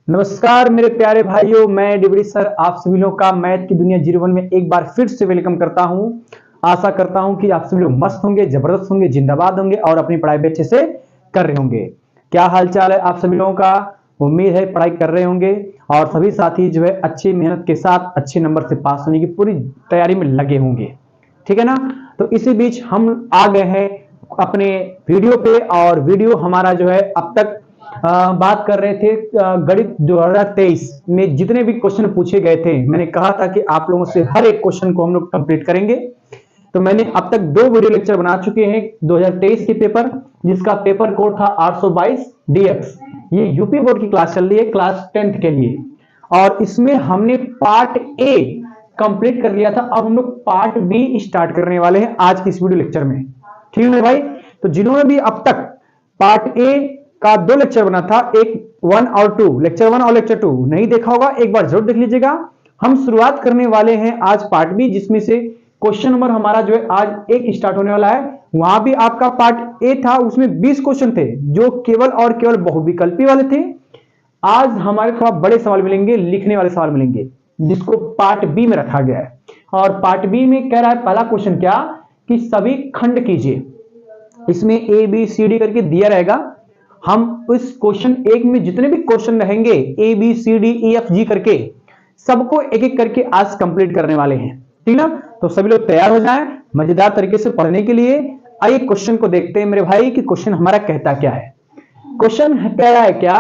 नमस्कार मेरे प्यारे भाइयों, मैं डिबड़ी सर आप सभी लोगों का मैथ की दुनिया 01 में एक बार फिर से वेलकम करता हूं। आशा करता हूं कि आप सभी लोग मस्त होंगे, जबरदस्त होंगे, जिंदाबाद होंगे और अपनी पढ़ाई भी अच्छे से कर रहे होंगे। क्या हालचाल है आप सभी लोगों का? उम्मीद है पढ़ाई कर रहे होंगे और सभी साथी जो है अच्छी मेहनत के साथ अच्छे नंबर से पास होने की पूरी तैयारी में लगे होंगे। ठीक है ना? तो इसी बीच हम आ गए हैं अपने वीडियो पे और वीडियो हमारा जो है अब तक बात कर रहे थे गणित 2023 में जितने भी क्वेश्चन पूछे गए थे। मैंने कहा था कि आप लोगों से हर एक क्वेश्चन को हम लोग कंप्लीट करेंगे। तो मैंने अब तक 2 वीडियो लेक्चर बना चुके हैं 2023 के पेपर, जिसका पेपर कोड था 822 डीएक्स। ये यूपी बोर्ड की क्लास चल रही है, क्लास 10th के लिए, और इसमें हमने पार्ट ए कंप्लीट कर लिया था। अब हम लोग पार्ट बी स्टार्ट करने वाले हैं आज की इस वीडियो लेक्चर में। ठीक है भाई? तो जिन्होंने भी अब तक पार्ट ए का 2 लेक्चर बना था, एक 1 और 2, लेक्चर 1 और लेक्चर 2 नहीं देखा होगा, एक बार जरूर देख लीजिएगा। हम शुरुआत करने वाले हैं आज पार्ट बी, जिसमें से क्वेश्चन नंबर हमारा जो है आज एक स्टार्ट होने वाला है। वहां भी आपका पार्ट ए था, उसमें 20 क्वेश्चन थे जो केवल और केवल बहुविकल्पी वाले थे। आज हमारे थोड़ा बड़े सवाल मिलेंगे, लिखने वाले सवाल मिलेंगे, जिसको पार्ट बी में रखा गया है। और पार्ट बी में कह रहा है पहला क्वेश्चन क्या कि सभी खंड कीजिए। इसमें ए बी सी डी करके दिया रहेगा। हम इस क्वेश्चन एक में जितने भी क्वेश्चन रहेंगे A B C D E F G करके सबको एक एक करके आज कंप्लीट करने वाले हैं। ठीक ना? तो सभी लोग तैयार हो जाएं मजेदार तरीके से पढ़ने के लिए। आइए क्वेश्चन को देखते हैं मेरे भाई कि क्वेश्चन हमारा कहता क्या है। क्वेश्चन कह रहा है क्या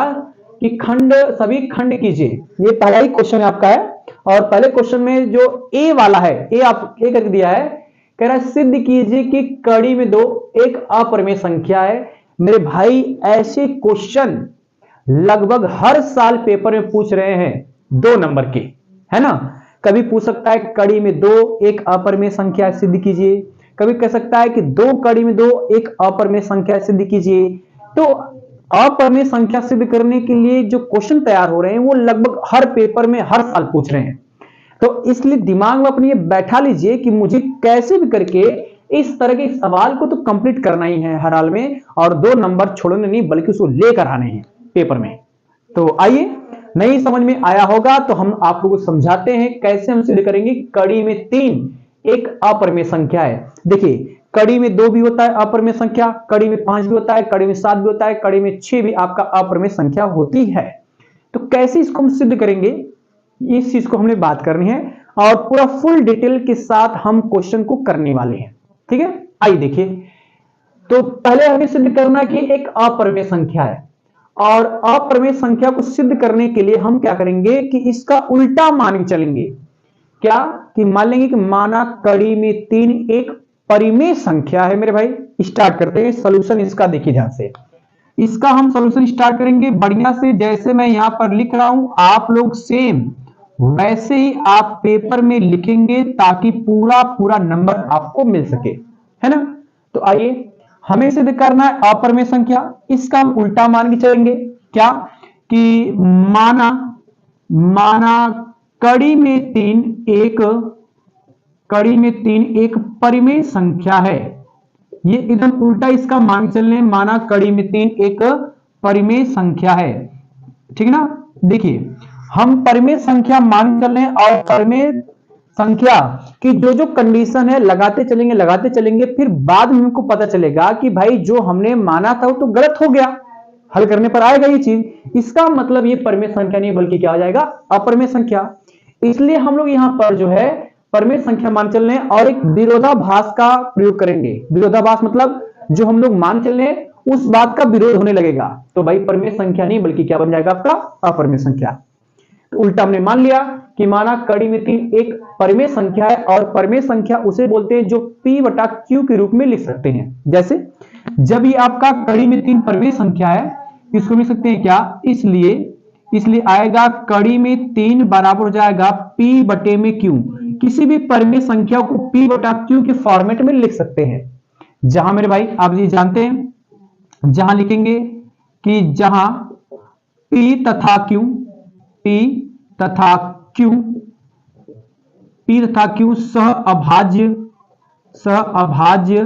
कि खंड सभी खंड कीजिए। ये पहला ही क्वेश्चन आपका है और पहले क्वेश्चन में जो ए वाला है, ए आप ए करके दिया है, कह रहा है सिद्ध कीजिए कि कड़ी में 2 एक अपरिमेय संख्या है। मेरे भाई ऐसे क्वेश्चन लगभग हर साल पेपर में पूछ रहे हैं 2 नंबर के, है ना? कभी पूछ सकता है कड़ी में 2 एक अपरिमेय संख्या सिद्ध कीजिए, कभी कह सकता है कि 2 कड़ी में 2 एक अपरिमेय संख्या सिद्ध कीजिए। तो अपरिमेय संख्या सिद्ध करने के लिए जो क्वेश्चन तैयार हो रहे हैं वो लगभग हर पेपर में हर साल पूछ रहे हैं। तो इसलिए दिमाग में अपनी ये बैठा लीजिए कि मुझे कैसे भी करके इस तरह के सवाल को तो कंप्लीट करना ही है हर हाल में, और 2 नंबर छोड़ने नहीं बल्कि उसको लेकर आने हैं पेपर में। तो आइए, नहीं समझ में आया होगा तो हम आप लोगों को समझाते हैं कैसे हम सिद्ध करेंगे कड़ी में 3 एक अपरिमेय संख्या है। देखिए, कड़ी में 2 भी होता है अपरिमेय संख्या, कड़ी में 5 भी होता है, कड़ी में 7 भी होता है, कड़ी में 6 भी आपका अपरिमेय संख्या होती है। तो कैसे इसको हम सिद्ध करेंगे, इस चीज को हमने बात करनी है और पूरा फुल डिटेल के साथ हम क्वेश्चन को करने वाले हैं। ठीक है? आइए देखिए। तो पहले हमें सिद्ध करना कि एक अपरिमेय संख्या है, और अपरिमेय संख्या को सिद्ध करने के लिए हम क्या करेंगे कि इसका उल्टा मान के चलेंगे। क्या कि मान लेंगे कि माना कड़ी में 3 एक परिमेय संख्या है। मेरे भाई स्टार्ट करते हैं सॉल्यूशन इसका, देखिए ध्यान से। इसका हम सॉल्यूशन स्टार्ट करेंगे बढ़िया से, जैसे मैं यहां पर लिख रहा हूं आप लोग सेम वैसे ही आप पेपर में लिखेंगे ताकि पूरा पूरा नंबर आपको मिल सके, है ना? तो आइए, हमें सिद्ध करना है अपरिमेय संख्या, इसका हम उल्टा मान के चलेंगे। क्या कि माना कड़ी में 3 एक परिमेय संख्या है। ये एकदम उल्टा इसका मान चलने, माना कड़ी में 3 एक परिमेय संख्या है। ठीक ना? देखिए, हम परिमेय संख्या मान चल रहे हैं और परिमेय संख्या की जो जो कंडीशन है लगाते चलेंगे, फिर बाद में हमको पता चलेगा कि भाई जो हमने माना था वो तो गलत हो गया, हल करने पर आएगा ये चीज। इसका मतलब ये परिमेय संख्या नहीं बल्कि क्या हो जाएगा, अपरिमेय संख्या। इसलिए हम लोग यहां पर जो है परिमेय संख्या मान चल रहे हैं और एक विरोधाभास का प्रयोग करेंगे। विरोधाभास मतलब जो हम लोग मान चल रहे हैं उस बात का विरोध होने लगेगा, तो भाई परिमेय संख्या नहीं बल्कि क्या बन जाएगा आपका, अपरिमेय संख्या। तो उल्टा हमने मान लिया कि माना कड़ी में 3 एक परिमेय संख्या है, और परिमेय संख्या उसे बोलते हैं जो P बटा Q के रूप में लिख सकते हैं। जैसे जब ये आपका कड़ी में 3 परिमेय संख्या है, इसको लिख सकते हैं क्या, इसलिए आएगा कड़ी में 3 बराबर हो जाएगा P बटे में Q। किसी भी परिमेय संख्या को P बटा Q के फॉर्मेट में लिख सकते हैं। जहां मेरे भाई आप ये जानते हैं, जहां लिखेंगे कि जहां P तथा Q सहअभाज्य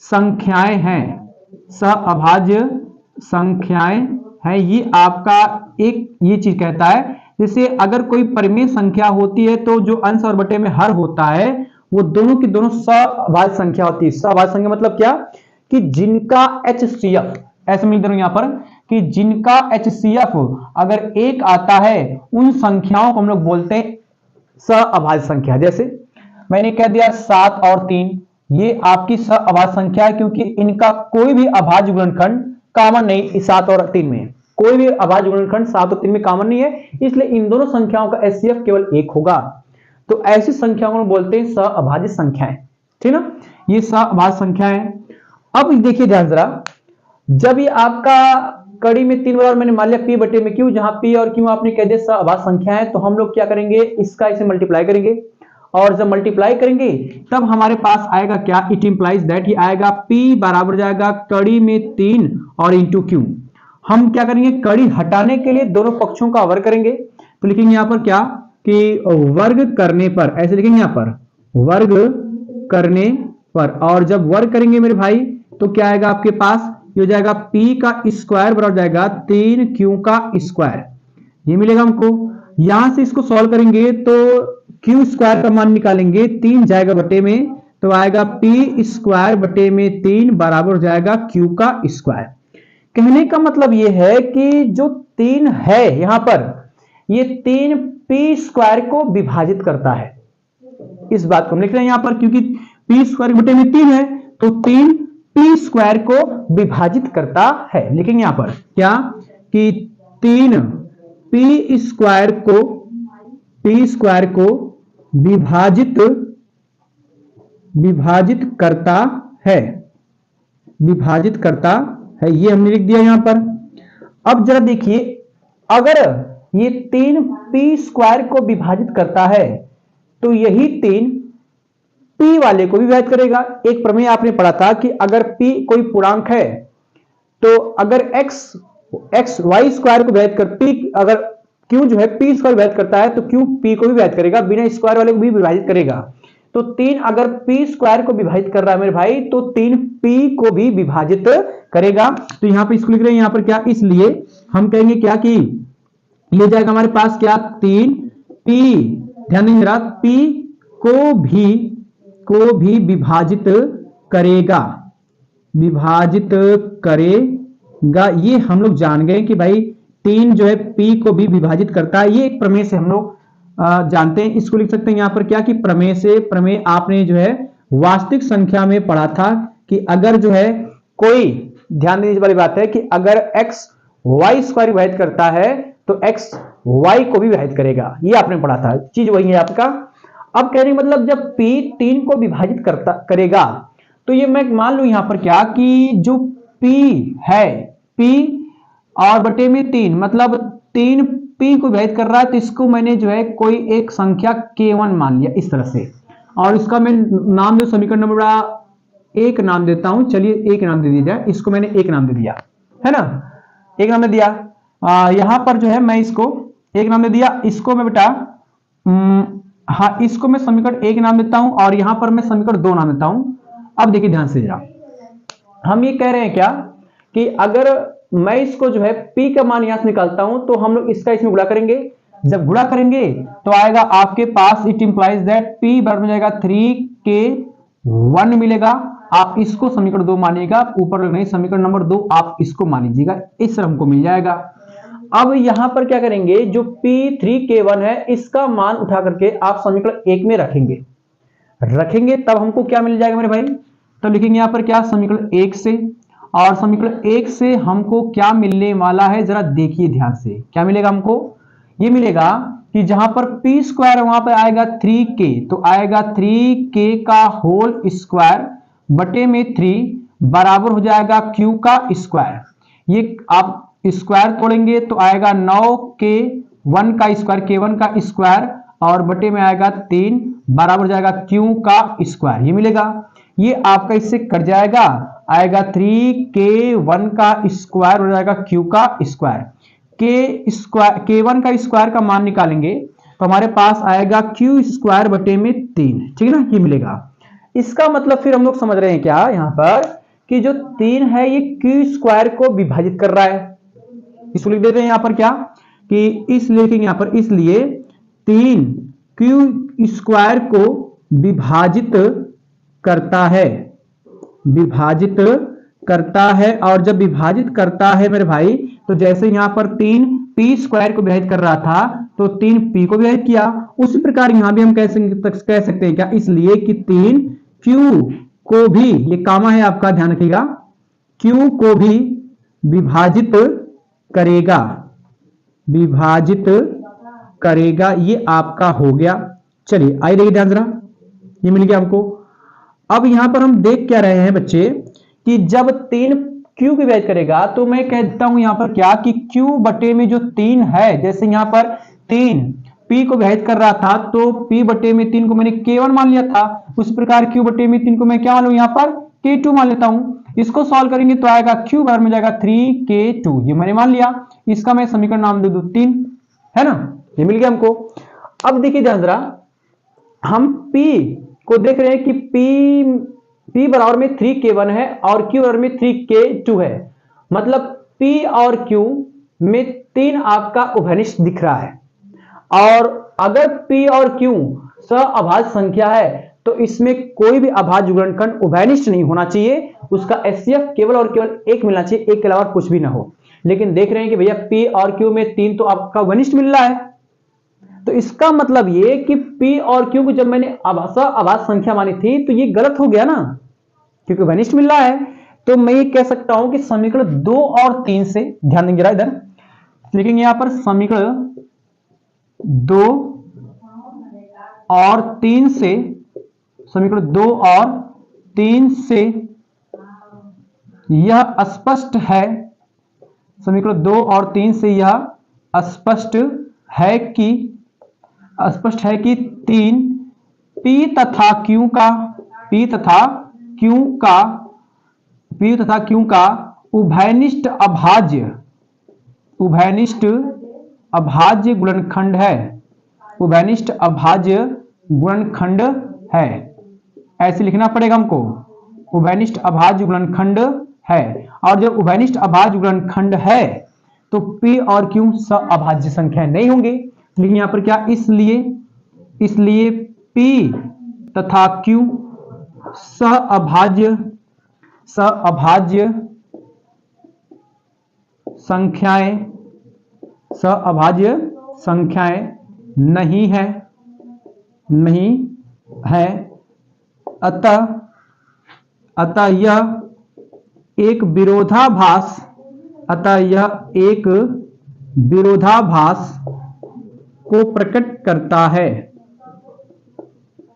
संख्याएं हैं, सहअभाज्य संख्याएं है ये आपका एक ये चीज कहता है, जैसे अगर कोई परिमेय संख्या होती है तो जो अंश और बटे में हर होता है वो दोनों की दोनों सभाज्य संख्या होती है। सभाज्य संख्या मतलब क्या कि जिनका HCF, ऐसे मिल दे रहा हूं यहां पर कि जिनका HCF अगर एक आता है उन संख्याओं को हम लोग बोलते हैं सअभाज्य संख्या। जैसे मैंने कह दिया 7 और 3, ये आपकी सअभाज्य संख्या है क्योंकि इनका कोई भी अभाज्य गुणनखंड कॉमन नहीं 7 और 3 में, कोई भी अभाज्य गुणनखंड 7 और 3 में कॉमन नहीं है, इसलिए इन दोनों संख्याओं का HCF केवल एक होगा। तो ऐसी संख्याओं को बोलते हैं सअभाज्य संख्याएं, ठीक ना, ये सअभाज्य संख्याएं। अब देखिए ध्यान जरा, जब ये आपका कड़ी में 3 बराबर मैंने मान लिया P बटे में Q, जहां P और Q आपने कह दिया सअभाज्य संख्या है, तो हम लोग क्या करेंगे, इसका इसे मल्टीप्लाई करेंगे, और जब मल्टीप्लाई करेंगे तब हमारे पास आएगा क्या, इट इंप्लाइज दैट, ये आएगा P बराबर जाएगा कड़ी में 3 और इंटू Q। हम क्या करेंगे, कड़ी हटाने के लिए दोनों पक्षों का वर्ग करेंगे, तो लिखेंगे यहां पर क्या कि वर्ग करने पर, ऐसे लिखेंगे यहां पर वर्ग करने पर, और जब वर्ग करेंगे मेरे भाई तो क्या आएगा आपके पास, ये हो जाएगा P का स्क्वायर बराबर जाएगा 3Q का स्क्वायर, ये मिलेगा हमको। यहां से इसको सॉल्व करेंगे तो Q स्क्वायर का मान निकालेंगे, 3 जाएगा बटे में, तो आएगा P स्क्वायर बटे में 3 बराबर हो जाएगा Q का स्क्वायर। कहने का मतलब ये है कि जो 3 है यहां पर, ये 3 P स्क्वायर को विभाजित करता है, इस बात को हम लिख रहे हैं यहां पर, क्योंकि P स्क्वायर बटे में 3 है तो 3 P स्क्वायर को विभाजित करता है। लिखेंगे यहां पर क्या कि 3 P स्क्वायर को विभाजित करता है, विभाजित करता है, ये हमने लिख दिया यहां पर। अब जरा देखिए, अगर ये 3 P स्क्वायर को विभाजित करता है तो यही 3 P वाले को भी विभाजित करेगा। एक प्रमेय आपने पढ़ा था कि अगर P कोई पूर्णांक है तो अगर x y स्क्वायर को विभाजित कर P, अगर Q जो है P स्क्वायर विभाजित करता है तो Q P को भी विभाजित करेगा, बिना स्क्वायर वाले को भी विभाजित करेगा। तो 3 अगर P स्क्वायर को विभाजित कर रहा है मेरे भाई तो 3 P को भी विभाजित करेगा। तो यहां पे इसको लिख रहे हैं यहां पर क्या, इसलिए हम कहेंगे क्या कि ये जाएगा हमारे पास क्या 3 P, ध्यान देंगे जरा, P को भी विभाजित करेगा, विभाजित करेगा। ये हम लोग जान गए कि भाई 3 जो है P को भी विभाजित करता है, ये एक प्रमेय से हम लोग जानते हैं। इसको लिख सकते हैं यहां पर क्या कि प्रमेय से, प्रमेय आपने जो है वास्तविक संख्या में पढ़ा था कि अगर जो है कोई, ध्यान देने वाली बात है कि अगर x y स्क्वायर विभाजित करता है तो x y को भी विभाजित करेगा, ये आपने पढ़ा था, चीज वही है आपका। अब कहने का मतलब जब P 3 को विभाजित करेगा तो ये मैं मान लू यहां पर क्या कि जो P है, P और बटे में 3 मतलब 3 P को विभाजित कर रहा है, तो इसको मैंने जो है कोई एक संख्या K1 मान लिया इस तरह से, और इसका मैं नाम जो समीकरण नंबर 1 नाम देता हूं, चलिए 1 नाम दे दिया जाए, इसको मैंने 1 नाम दे दिया है ना, 1 नाम दे दिया। यहां पर जो है मैं इसको 1 नाम दे दिया, इसको मैं बेटा हाँ इसको मैं समीकरण 1 नाम देता हूं और यहां पर मैं समीकरण 2 नाम देता हूं। अब देखिए ध्यान से जरा, हम ये कह रहे हैं क्या कि अगर मैं इसको जो है P का मान यहां से निकालता हूं तो हम लोग इसका इसमें गुणा करेंगे, जब गुणा करेंगे तो आएगा आपके पास, इट इंप्लाइज दैट P बराबर हो जाएगा 3K1 मिलेगा। आप इसको समीकरण 2 मानिएगा, ऊपर नहीं समीकरण नंबर 2 आप इसको मान लीजिएगा, इस तरह हमको मिल जाएगा। अब यहां पर क्या करेंगे, जो P3K1 है इसका मान उठा करके आप समीकरण 1 में रखेंगे तब हमको क्या मिल जाएगा मेरे भाई, तो लिखेंगे यहां पर क्या समीकरण 1 से, और समीकरण 1 से हमको क्या मिलने वाला है जरा देखिए ध्यान से, क्या मिलेगा हमको, ये मिलेगा कि जहां पर P स्क्वायर वहां पर आएगा 3K, तो आएगा 3K का होल स्क्वायर बटे में 3 बराबर हो जाएगा Q का स्क्वायर। ये आप स्क्वायर तोड़ेंगे तो आएगा 9K1 का स्क्वायर, K1 का स्क्वायर, और बटे में आएगा 3 बराबर हो जाएगा Q का स्क्वायर, ये मिलेगा। ये आपका इससे कट जाएगा, आएगा 3K1 का स्क्वायर हो जाएगा Q का स्क्वायर, K1 का स्क्वायर का मान निकालेंगे तो हमारे पास आएगा Q स्क्वायर बटे में 3, ठीक है ना, ये मिलेगा। इसका मतलब फिर हम लोग समझ रहे हैं क्या यहां पर कि जो 3 है ये Q स्क्वायर को विभाजित कर रहा है, इसको लिख देते हैं यहां पर क्या कि इसलिए लिखेंगे यहां पर, इसलिए 3q² को विभाजित करता है, विभाजित करता है। और जब विभाजित करता है मेरे भाई, तो जैसे यहां पर 3p² को विभाजित कर रहा था तो 3p को विभाजित किया, उसी प्रकार यहां भी हम कह सकते हैं क्या, इसलिए कि 3q को भी, ये कामा है आपका, ध्यान रखिएगा, q को भी विभाजित करेगा, विभाजित करेगा। ये आपका हो गया। चलिए आइए देखिए ध्यान जरा, ये मिल गया हमको। अब यहां पर हम देख क्या रहे हैं बच्चे कि जब 3q को विभाजित करेगा तो मैं कहता हूं यहां पर क्या कि q बटे में जो 3 है, जैसे यहां पर 3p को विभाजित कर रहा था तो p बटे में 3 को मैंने k1 मान लिया था, उस प्रकार q बटे में 3 को मैं क्या मान लूं यहां पर k2 मान लेता हूं। इसको सॉल्व करेंगे तो आएगा q बराबर में जाएगा 3k2, ये मैंने मान लिया। इसका मैं समीकरण नाम दे दूं 3, है ना, ये मिल गया हमको। अब देखिए ध्यान जरा, हम p को देख रहे हैं कि p बराबर में 3k1 है और q बराबर में 3k2 है, मतलब p और q में 3 आपका उभयनिष्ठ दिख रहा है। और अगर p और q सअभाज्य संख्या है तो इसमें कोई भी अभाज्य गुणनखंड उभयनिष्ठ नहीं होना चाहिए, उसका HCF केवल और केवल 1 मिलना चाहिए, एक के अलावा कुछ भी ना हो। लेकिन देख रहे हैं कि भैया p और q में 3 तो आपका उभयनिष्ठ मिल रहा है, तो इसका मतलब ये कि p और q को जब मैंने अभाज्य संख्या मानी थी तो ये गलत हो गया ना, क्योंकि उभयनिष्ठ मिल रहा है। तो मैं ये कह सकता हूं कि समीकरण 2 और 3 से, ध्यान देंगे जरा इधर लिखेंगे यहां पर, समीकरण 2 और 3 से, समीकरण 2 और 3 से यह स्पष्ट है, समीकरण 2 और 3 से यह स्पष्ट है कि 3 p तथा q का उभयनिष्ठ अभाज्य गुणनखंड है, उभयनिष्ठ अभाज्य गुणनखंड है। ऐसे लिखना पड़ेगा हमको, उभयनिष्ठ अभाज्य गुणनखंड है। और जब उभयनिष्ठ अभाज्य गुणनखंड है तो p और q सअभाज्य संख्या नहीं होंगे। लेकिन यहां पर क्या, इसलिए p तथा q सअभाज्य संख्याएं नहीं है, अतः यह एक विरोधाभास को प्रकट करता है,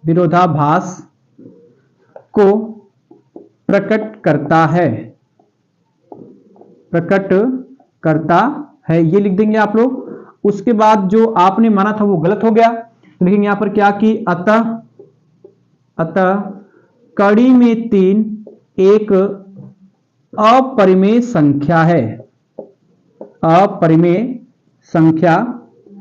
विरोधाभास को प्रकट करता है, ये लिख देंगे आप लोग। उसके बाद जो आपने माना था वो गलत हो गया, लेकिन यहां पर क्या कि अतः कड़ी में 3 एक अपरिमेय संख्या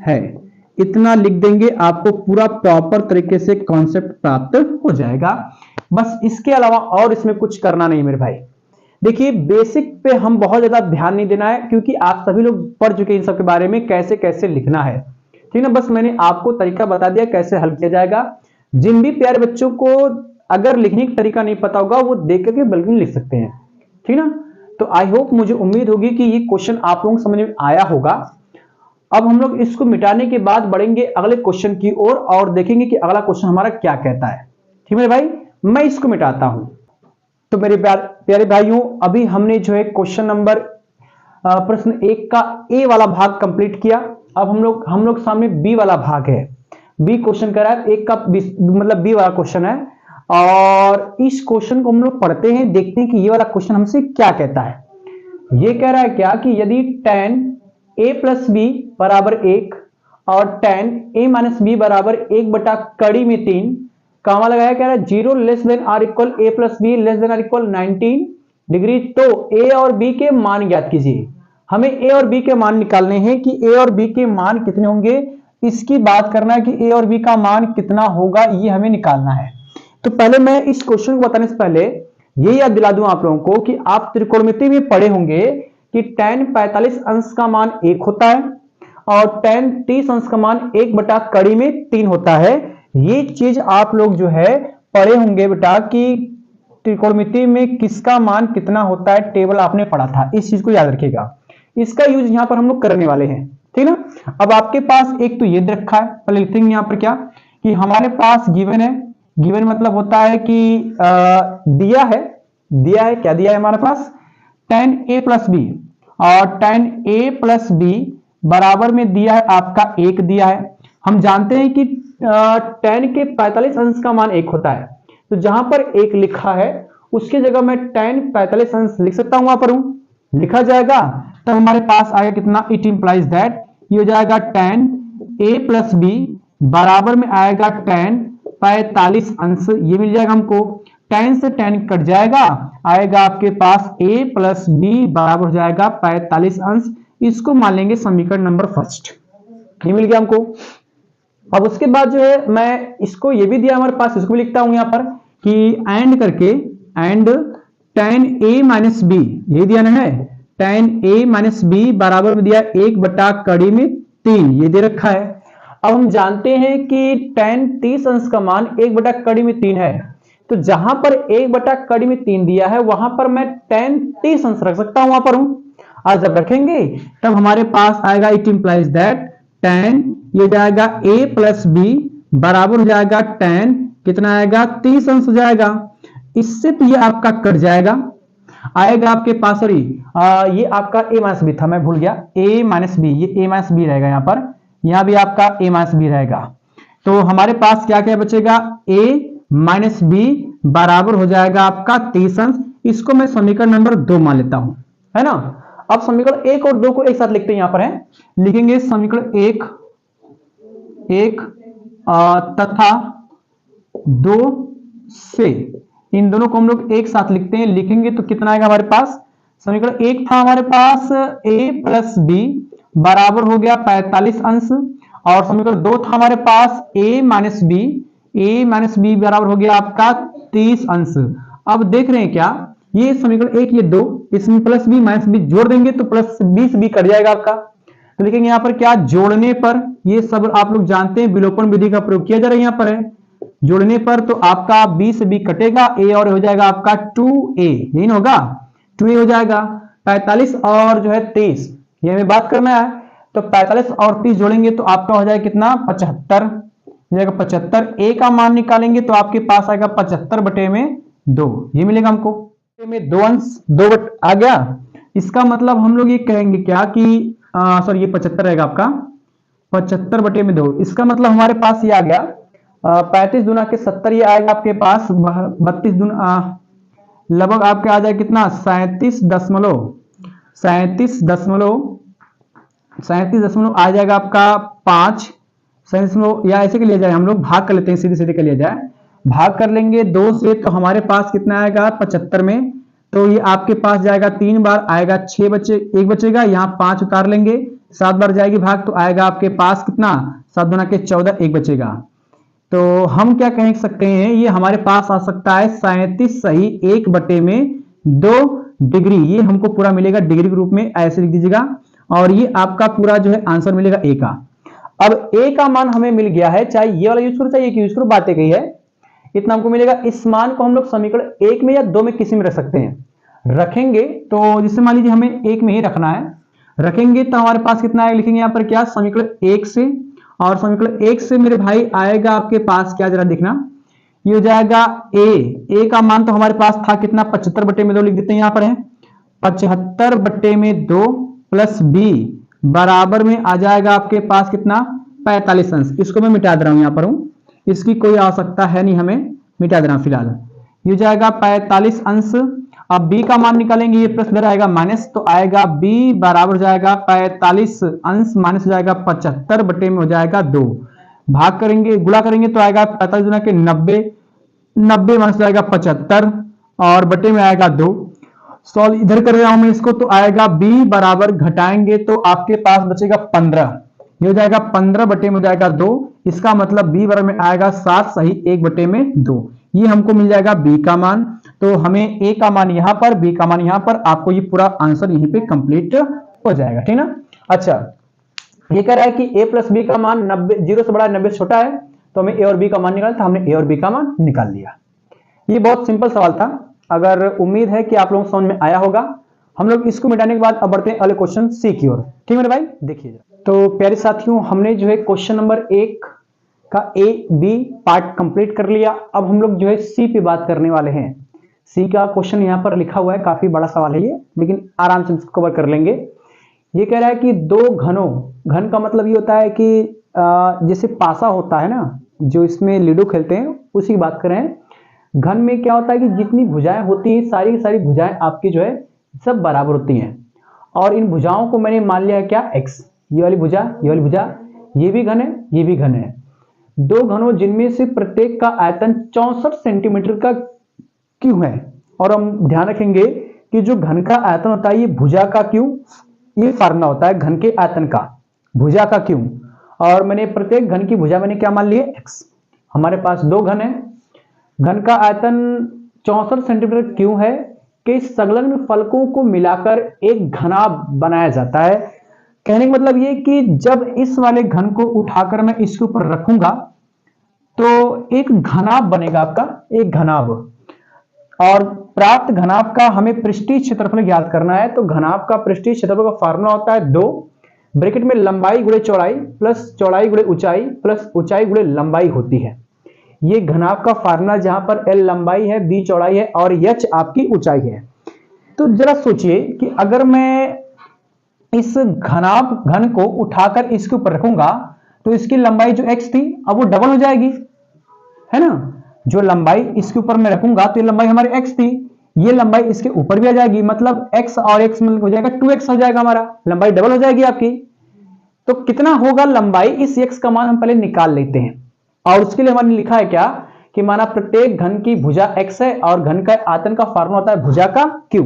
है, इतना लिख देंगे, आपको पूरा प्रॉपर तरीके से कॉन्सेप्ट प्राप्त हो जाएगा। बस इसके अलावा और इसमें कुछ करना नहीं मेरे भाई। देखिए बेसिक पे हम बहुत ज्यादा ध्यान नहीं देना है, क्योंकि आप सभी लोग पढ़ चुके हैं इन सब के बारे में, कैसे कैसे लिखना है, ठीक ना। बस मैंने आपको तरीका बता दिया कैसे हल किया जाएगा। जिन भी प्यारे बच्चों को अगर लिखने का तरीका नहीं पता होगा वो देख करके बल्कि लिख सकते हैं, ठीक ना। तो आई होप, मुझे उम्मीद होगी कि ये क्वेश्चन आप लोगों को समझ में आया होगा। अब हम लोग इसको मिटाने के बाद बढ़ेंगे अगले क्वेश्चन की ओर और देखेंगे कि अगला क्वेश्चन हमारा क्या कहता है, ठीक है भाई। मैं इसको मिटाता हूं। तो मेरे प्यारे भाइयों, अभी हमने जो है क्वेश्चन नंबर प्रश्न 1 का ए वाला भाग कंप्लीट किया। अब हम लोग सामने बी वाला भाग है, बी क्वेश्चन कर रहा है, 1 का मतलब बी वाला क्वेश्चन है। और इस क्वेश्चन को हम लोग पढ़ते हैं, देखते हैं कि ये वाला क्वेश्चन हमसे क्या कहता है। ये कह रहा है क्या कि यदि tan a प्लस बी बराबर 1 और tan a माइनस बी बराबर 1 बटा कड़ी में 3, कामा लगाया, कह रहा है 0 less than or equal a plus B less than or equal 19 degree, तो a और b के मान ज्ञात कीजिए। हमें a और b के मान निकालने हैं कि a और b के मान कितने होंगे, इसकी बात करना है कि a और b का मान कितना होगा, ये हमें निकालना है। तो पहले मैं इस क्वेश्चन को बताने से पहले ये याद दिला दूं आप लोगों को कि आप त्रिकोणमिति में पढ़े होंगे कि tan 45 अंश का मान 1 होता है और tan 30 अंश का मान 1 बटा कड़ी में 3 होता है। ये चीज आप लोग जो है पढ़े होंगे बेटा कि त्रिकोणमिति में किसका मान कितना होता है, टेबल आपने पढ़ा था, इस चीज को याद रखिएगा। इसका यूज यहां पर हम लोग करने वाले हैं, ठीक ना। अब आपके पास एक तो ये दे रखा है, पहले लिखते हैं यहां पर क्या कि हमारे पास गिवन है, गिवन मतलब होता है कि दिया है क्या दिया है हमारे पास tan a प्लस बी, और tan a प्लस बी बराबर में दिया है आपका 1 दिया है। हम जानते हैं कि tan के 45 अंश का मान 1 होता है, तो जहां पर 1 लिखा है उसकी जगह मैं tan 45 अंश लिख सकता हूं, वहां पर हूं लिखा जाएगा, तब हमारे पास आएगा कितना, इट इंप्लाइज दैट, ये हो जाएगा tan a प्लस बी बराबर में आएगा tan 45 अंश, ये मिल जाएगा हमको। tan से tan कट जाएगा, आएगा आपके पास a प्लस बी बराबर हो जाएगा 45 अंश। इसको मान लेंगे समीकरण नंबर फर्स्ट, ये मिल गया हमको। अब उसके बाद जो है मैं इसको, ये भी दिया हमारे पास, इसको भी लिखता हूं यहां पर कि एंड करके, and tan a minus B, ये दिया ना है, tan a माइनस बी बराबर में दिया 1 बटा कड़ी में 3, ये दे रखा है। अब हम जानते हैं कि tan 30 अंश का मान 1 बटा कड़ी में 3 है, तो जहां पर 1 बटा कड़ी में 3 दिया है वहां पर मैं tan 30 अंश रख सकता हूं, वहां पर हूं। आज जब रखेंगे तब हमारे पास आएगा इट इंप्लाइज दैट tan, ये जाएगा a प्लस बी बराबर हो जाएगा tan कितना आएगा 30 अंश हो जाएगा। इससे तो ये आपका कट जाएगा, आएगा आपके पास, सॉरी ये आपका a माइनस बी था, मैं भूल गया, a माइनस बी, ये a माइनस बी रहेगा यहां पर, यहां भी आपका a माइनस बी रहेगा। तो हमारे पास क्या क्या बचेगा, a माइनस बी बराबर हो जाएगा आपका 30 अंश। इसको मैं समीकरण नंबर 2 मान लेता हूं, है ना। अब समीकरण 1 और 2 को एक साथ लिखते हैं, यहां पर है, लिखेंगे समीकरण 1 तथा 2 से, इन दोनों को हम लोग एक साथ लिखते हैं, लिखेंगे तो कितना आएगा हमारे पास, समीकरण 1 था हमारे पास a प्लस बी बराबर हो गया 45 अंश, और समीकरण 2 था हमारे पास a माइनस बी बराबर हो गया आपका 30 अंश। अब देख रहे हैं क्या, ये समीकरण 1 ये 2, इसमें प्लस बी माइनस बी जोड़ देंगे तो प्लस 20 बी कट जाएगा आपका। तो देखेंगे यहाँ पर क्या, जोड़ने पर, ये सब आप लोग जानते हैं विलोपन विधि का प्रयोग किया जा रहा है, यहाँ पर है जोड़ने पर, तो आपका 20 से बी कटेगा, a और हो जाएगा आपका 2a, यही ना होगा, 2a हो जाएगा। 45 और जो है 23, ये हमें बात करना है, तो 45 और 30 जोड़ेंगे तो आपका हो जाएगा कितना, 75 हो जाएगा, 75। a का मान निकालेंगे तो आपके पास आएगा 75 बटे में 2, ये मिलेगा हमको, में 2 अंश 2 बट आ गया। इसका मतलब हम लोग ये कहेंगे क्या कि सॉरी ये 75 रहेगा आपका, 75 बटे में 2, इसका मतलब हमारे पास ये आ गया 35 दूना के 70, ये आएगा आपके पास 32 दूना लगभग आपके आ जाए कितना, 37 आ जाएगा आपका 5, 37 या ऐसे के लिए जाए, हम लोग भाग कर लेते हैं, सीधे सीधे कर लिया जाए, भाग कर लेंगे 2 से, तो हमारे पास कितना आएगा 75 में, तो ये आपके पास जाएगा 3 बार, आएगा 6 बचे, 1 बचेगा, यहाँ 5 उतार लेंगे, 7 बार जाएगी भाग, तो आएगा आपके पास कितना, 7 दूना के 14, 1 बचेगा। तो हम क्या कह सकते हैं, ये हमारे पास आ सकता है 37 सही 1 बटे में 2 डिग्री, ये हमको पूरा मिलेगा डिग्री के रूप में, ऐसे लिख दीजिएगा, और ये आपका पूरा जो है आंसर मिलेगा a का। अब a का मान हमें मिल गया है, चाहे ये वाला यूज करो चाहे ये यूज करो, बातें कही है, इतना हमको मिलेगा। इस मान को हम लोग समीकरण 1 में या 2 में किसी में रख सकते हैं, रखेंगे तो जिससे मान लीजिए हमें 1 में ही रखना है, रखेंगे तो हमारे पास कितना है, लिखेंगे यहाँ पर क्या, समीकरण 1 से, और समीकरण 1 से मेरे भाई आएगा आपके पास क्या, जरा देखना, ये हो जाएगा a का मान तो हमारे पास था कितना, 75 बटे में 2 लिख देते हैं, यहाँ पर है 75 बटे में 2 प्लस b बराबर में आ जाएगा आपके पास कितना, 45 अंश। इसको मैं मिटा दे रहा हूं, यहाँ पर हूं, इसकी कोई आवश्यकता है नहीं, हमें मिटा दे रहा हूं फिलहाल, ये जाएगा 45 अंश। अब b का मान निकालेंगे, ये प्लस इधर आएगा माइनस, तो आएगा b बराबर हो जाएगा 45 अंश माइनस हो जाएगा 75 बटे में हो जाएगा 2, भाग करेंगे गुणा करेंगे तो आएगा 45 गुना के 90 माइनस हो जाएगा 75 और बटे में आएगा 2। सॉल्व इधर कर रहा हूं मैं इसको, तो आएगा b बराबर घटाएंगे तो आपके पास बचेगा 15, ये हो जाएगा 15 बटे में हो जाएगा 2, इसका मतलब बी बराबर में आएगा 7 सही 1/2। ये हमको मिल जाएगा बी का मान। तो हमें ए का मान यहां पर, बी का मान यहां पर, आपको ये पूरा आंसर यहीं पे कंप्लीट हो जाएगा, ठीक ना। अच्छा, ये कह रहा है कि a प्लस बी का मान 90, 0 से बड़ा 90 से छोटा है, तो हमें a और b का मान निकालना था, हमने a और b का मान निकाल लिया। ये बहुत सिंपल सवाल था। अगर उम्मीद है कि आप लोगों को समझ में आया होगा। हम लोग इसको मिटाने के बाद अब बढ़ते हैं अगले क्वेश्चन सी की ओर। ठीक है मेरे भाई, देखिए। तो प्यारे साथियों, हमने जो है क्वेश्चन नंबर 1 का ए बी पार्ट कंप्लीट कर लिया। अब हम लोग जो है सी पे बात करने वाले हैं। सी का क्वेश्चन यहाँ पर लिखा हुआ है, काफी बड़ा सवाल है ये, लेकिन आराम से इसको कवर कर लेंगे। ये कह रहा है कि दो घनों, घन का मतलब ये होता है कि जैसे पासा होता है ना, जो इसमें लूडो खेलते हैं, उसी की बात कर रहे हैं। घन में क्या होता है कि जितनी भुजाएं होती हैं, सारी की सारी भुजाएं आपकी जो है सब बराबर होती हैं। और इन भुजाओं को मैंने मान लिया है क्या, x। ये वाली भुजा, ये वाली भुजा, ये भी घन है, ये भी घन है। दो घनों जिनमें से प्रत्येक का आयतन 64 सेंटीमीटर का क्यों है। और हम ध्यान रखेंगे कि जो घन का आयतन होता है, ये भुजा का क्यों, ये फार्मूला होता है घन के आयतन का, भुजा का क्यों। और मैंने प्रत्येक घन की भुजा मैंने क्या मान ली है, x। हमारे पास दो घन है, घन का आयतन 64 सेंटीमीटर क्यों है कि संलग्न फलकों को मिलाकर एक घना बनाया जाता है। कहने का मतलब ये कि जब इस वाले घन को उठाकर मैं इसके ऊपर रखूंगा तो एक घनाभ बनेगा आपका, एक घनाभ। और प्राप्त घनाभ का हमें पृष्ठीय क्षेत्रफल ज्ञात करना है। तो घनाभ का पृष्ठीय क्षेत्रफल का फार्मूला होता है 2 ब्रैकेट में लंबाई गुणे चौड़ाई प्लस चौड़ाई गुणे ऊंचाई प्लस ऊंचाई गुणे लंबाई होती है। ये घनाभ का फार्मूला, जहां पर l लंबाई है, b चौड़ाई है और h आपकी ऊंचाई है। तो जरा सोचिए कि अगर मैं इस घन को उठाकर इसके ऊपर रखूंगा तो इसकी लंबाई जो x थी अब वो डबल हो जाएगी, है ना। जो लंबाई इसके ऊपर मैं रखूंगा तो ये लंबाई हमारी x थी, ये लंबाई इसके ऊपर भी आ जाएगी, मतलब x और x मिलकर हो जाएगा 2x हो जाएगा, हमारा लंबाई डबल हो जाएगी आपकी। तो कितना होगा लंबाई, इस x का मान हम पहले निकाल लेते हैं। और उसके लिए हमने लिखा है क्या कि माना प्रत्येक घन की भुजा x है और घन का आयतन का फार्मूला होता है भुजा का क्यू।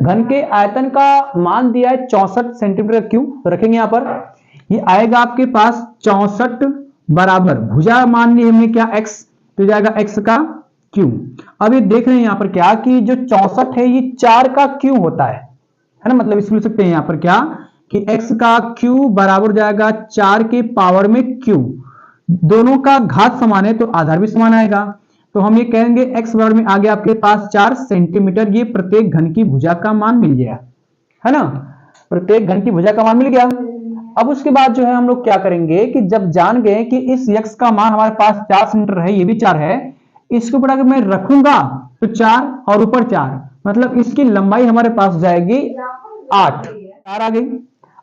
घन के आयतन का मान दिया है 64 सेंटीमीटर क्यू, तो रखेंगे यहां पर, ये आएगा आपके पास 64 बराबर भुजा मान ली हमने क्या x, तो जाएगा x का क्यू। अब ये देख रहे हैं यहां पर क्या कि जो 64 है ये 4 का क्यू होता है ना। मतलब इसको लिख सकते हैं यहां पर क्या कि x का क्यू बराबर जाएगा 4 के पावर में क्यू। दोनों का घात समान है तो आधार भी समान आएगा। तो हम ये कहेंगे x बराबर में आ गया आपके पास 4 सेंटीमीटर। ये प्रत्येक घन की भुजा का मान मिल गया, है ना, प्रत्येक घन की भुजा का मान मिल गया। अब उसके बाद जो है हम लोग क्या करेंगे कि जब जान गए कि इस x का मान हमारे पास 4 सेंटीमीटर है, ये भी 4 है, इसके ऊपर अगर मैं रखूंगा तो 4 और ऊपर 4, मतलब इसकी लंबाई हमारे पास जाएगी 8, 4 आ गई।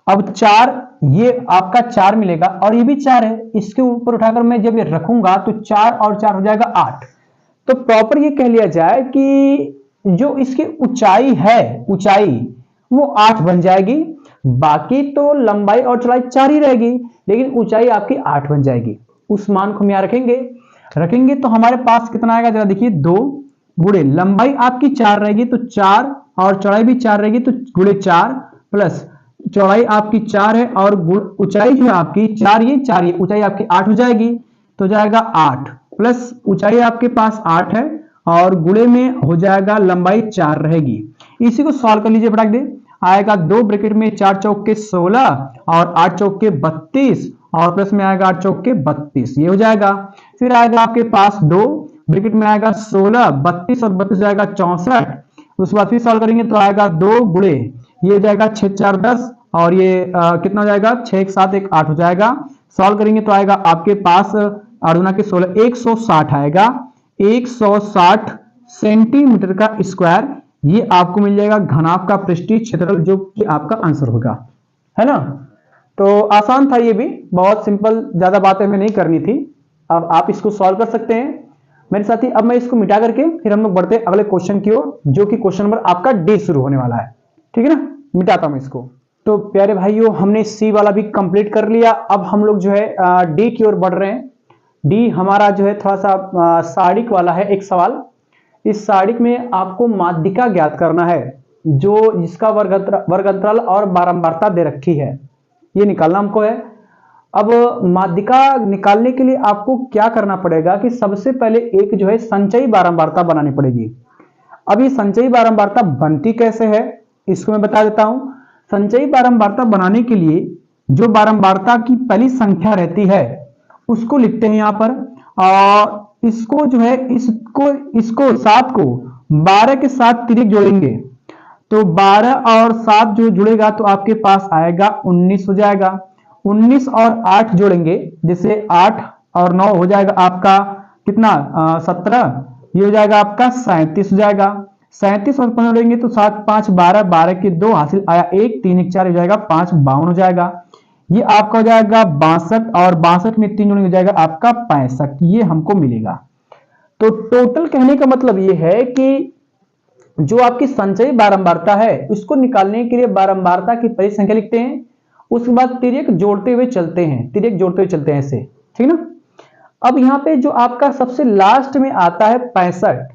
अब 4, ये आपका 4 मिलेगा और ये भी 4 है, इसके ऊपर उठाकर मैं जब ये रखूंगा तो 4 और 4 हो जाएगा 8। तो प्रॉपर ये कह लिया जाए कि जो इसकी ऊंचाई है, ऊंचाई वो 8 बन जाएगी। बाकी तो लंबाई और चौड़ाई 4 ही रहेगी, लेकिन ऊंचाई आपकी 8 बन जाएगी। उस मान को हम यहां रखेंगे तो हमारे पास कितना आएगा, जरा देखिए, 2 गुणे लंबाई आपकी 4 रहेगी तो 4 और चौड़ाई भी 4 रहेगी तो गुणे 4 प्लस चौड़ाई आपकी 4 है और ऊंचाई जो है आपकी 4 ये ऊंचाई आपकी 8 हो जाएगी। तो जाएगा 8 प्लस ऊंचाई आपके पास 8 है और गुणे में हो जाएगा लंबाई 4 रहेगी। इसी को सॉल्व कर लीजिए, फटाक दे आएगा 2 ब्रैकेट में 4 चौके 16 और 8 चौके 32 और प्लस में आएगा 8 चौके 32, ये हो जाएगा। फिर आएगा आपके पास 2 ब्रैकेट में आएगा 16, 32 और 32 जाएगा 64। उसके बाद फिर सॉल्व करेंगे तो आएगा 2 गुणे, ये हो जाएगा 6 4 10 और ये कितना हो जाएगा 6 1 7 1 8 हो जाएगा। सॉल्व करेंगे तो आएगा आपके पास 8 गुना के 16 160 आएगा, 160 सेंटीमीटर का स्क्वायर। ये आपको मिल जाएगा घनाभ का पृष्ठीय क्षेत्रफल, जो कि आपका आंसर होगा, है ना। तो आसान था, ये भी बहुत सिंपल, ज्यादा बातें हमें नहीं करनी थी। अब आप इसको सॉल्व कर सकते हैं मेरे साथी। अब मैं इसको मिटा करके फिर हम लोग बढ़ते हैं अगले क्वेश्चन की ओर, जो कि क्वेश्चन नंबर आपका डी शुरू होने वाला है, ठीक है ना। मिटाता हूं इसको। तो प्यारे भाइयों, हमने सी वाला भी कंप्लीट कर लिया। अब हम लोग जो है डी की ओर बढ़ रहे हैं। डी हमारा जो है थोड़ा सा सारणिक वाला है एक सवाल। इस सारणिक में आपको माध्यिका ज्ञात करना है, जो जिसका वर्ग अंतराल और बारंबारता दे रखी है, ये निकालना हमको है। अब माध्यिका निकालने के लिए आपको क्या करना पड़ेगा कि सबसे पहले एक जो है संचयी बारंबारता बनानी पड़ेगी। अब ये संचयी बारंबारता बनती कैसे है इसको मैं बता देता हूं। संचयी बारंबारता बनाने के लिए जो बारंबारता की पहली संख्या रहती है उसको लिखते हैं यहां पर, और इसको जो है इसको 7 को 12 के साथ तिर्यक जोड़ेंगे, तो 12 और 7 जो जुड़ेगा तो आपके पास आएगा 19 हो जाएगा। 19 और 8 जोड़ेंगे, जैसे 8 और 9 हो जाएगा आपका कितना 17, ये हो जाएगा आपका 37 हो जाएगा। 37 और 15 जोड़ेंगे तो 7 5 12, 12 के 2 हासिल आया 1, 3 1 4 हो जाएगा 5 52 हो जाएगा। ये आपका हो जाएगा 62 और 62 में 3 जोड़ेंगे हो जाएगा आपका 65, ये हमको मिलेगा। तो टोटल कहने का मतलब ये है कि जो आपकी संचयी बारंबारता है उसको निकालने के लिए बारंबारता की पहली संख्या लिखते हैं, उसके बाद तिर्यक जोड़ते हुए चलते हैं, तिर्यक जोड़ते हुए चलते हैं ऐसे, ठीक ना। अब यहां पे जो आपका सबसे लास्ट में आता है 65,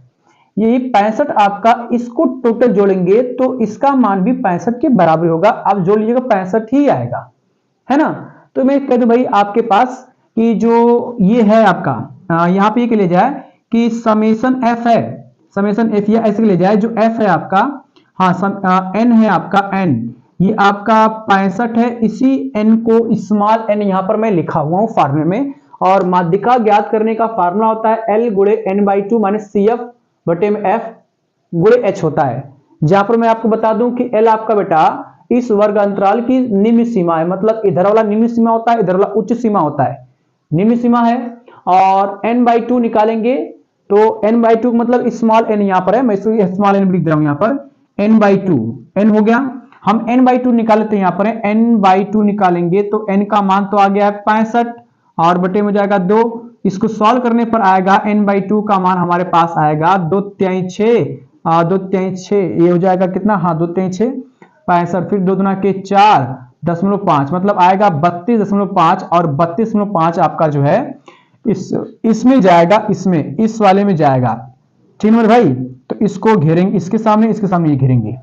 ये 65 आपका, इसको टोटल जोड़ेंगे तो इसका मान भी 65 के बराबर होगा। आप जोड़ लीजिएगा 65 ही आएगा, है ना। तो मैं कह दूं भाई आपके पास कि जो ये है आपका यहां पे ये ले जाए कि समेशन एफ है, समेशन एफ या ऐसे ले जाए, जो एफ है आपका, हाँ एन है आपका एन, ये आपका 65 है। इसी एन को स्मॉल एन यहां पर मैं लिखा हुआ हूं फार्मूले में, और माध्यिका ज्ञात करने का फार्मूला होता है एल गुणे N by 2 minus C F बटे में एफ गुणे एच होता है। जहां पर मैं आपको बता दूं कि एल आपका बेटा इस वर्ग अंतराल की निम्न सीमा है, मतलब इधर वाला निम्न सीमा होता है, इधर वाला उच्च सीमा होता है, निम्न सीमा है। और n बाई 2 निकालेंगे तो n बाई 2 मतलब स्मॉल n यहां पर है, मैं इसको स्मॉल n लिख रहा हूं यहां पर, n बाई 2 n हो गया। हम n बाई 2 निकालते हैं यहां पर, n बाई 2 निकालेंगे तो n का मान तो आ गया है 65 और बटे में जाएगा 2, इसको सॉल्व करने पर आएगा n बाई 2 का मान हमारे पास आएगा 2 3 6 2 3 6, ये हो जाएगा कितना, हाँ 2 3 6 65, फिर 2 दूना के 4.5 मतलब आएगा 32.5, और 32.5 आपका जो है इसमें जाएगा, इसमें इस वाले में जाएगा, ठीक है भाई। तो इसको घेरेंगे, इसके सामने ये घेरेंगे।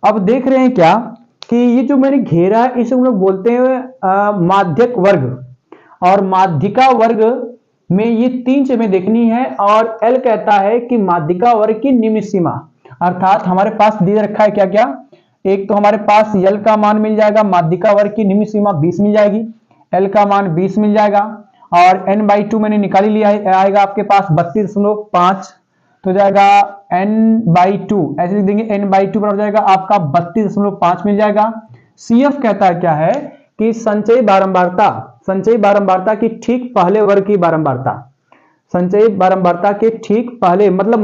अब देख रहे हैं क्या कि ये जो मैंने घेरा है इसे हम लोग बोलते हैं माध्यक वर्ग, और माध्यिका वर्ग में ये 3 चीजें देखनी है, और एल कहता है कि माध्यिका वर्ग की निम्न सीमा, अर्थात हमारे पास दे रखा है क्या क्या, एक तो हमारे पास एल का मान मिल जाएगा, माध्यिका वर्ग की निम्न सीमा 20 मिल जाएगी, एल का मान 20 मिल जाएगा, और n बाई 2 मैंने निकाल ही लिया है, आएगा आपके पास 32.5, तो जाएगा n बाई 2, ऐसे लिख देंगे n बाई 2 बराबर जाएगा आपका 32.5 मिल जाएगा। CF कहता है क्या है कि संचयी बारंबारता की ठीक पहले वर्ग की बारंबारता, संचयी बारंबारता के ठीक पहले मतलब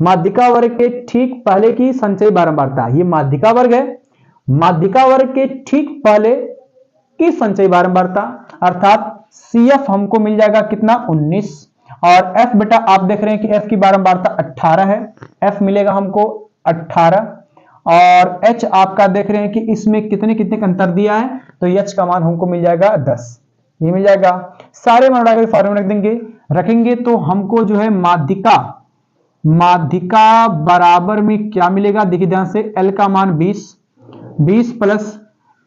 माध्यिका वर्ग के ठीक पहले की संचयी बारंबारता, ये माध्यिका वर्ग है, माध्यिका वर्ग के ठीक पहले की संचयी बारंबारता, अर्थात CF हमको मिल जाएगा कितना 19, और F बेटा आप देख रहे हैं कि F की बारंबारता 18 है, F मिलेगा हमको 18, और H आपका देख रहे हैं कि इसमें कितने कितने का अंतर दिया है, तो H का मान हमको मिल जाएगा 10, ये मिल जाएगा। सारे मान उठाकर फॉर्मूला रखेंगे तो हमको जो है माध्यिका बराबर में क्या मिलेगा, देखिए ध्यान से, L का मान 20 प्लस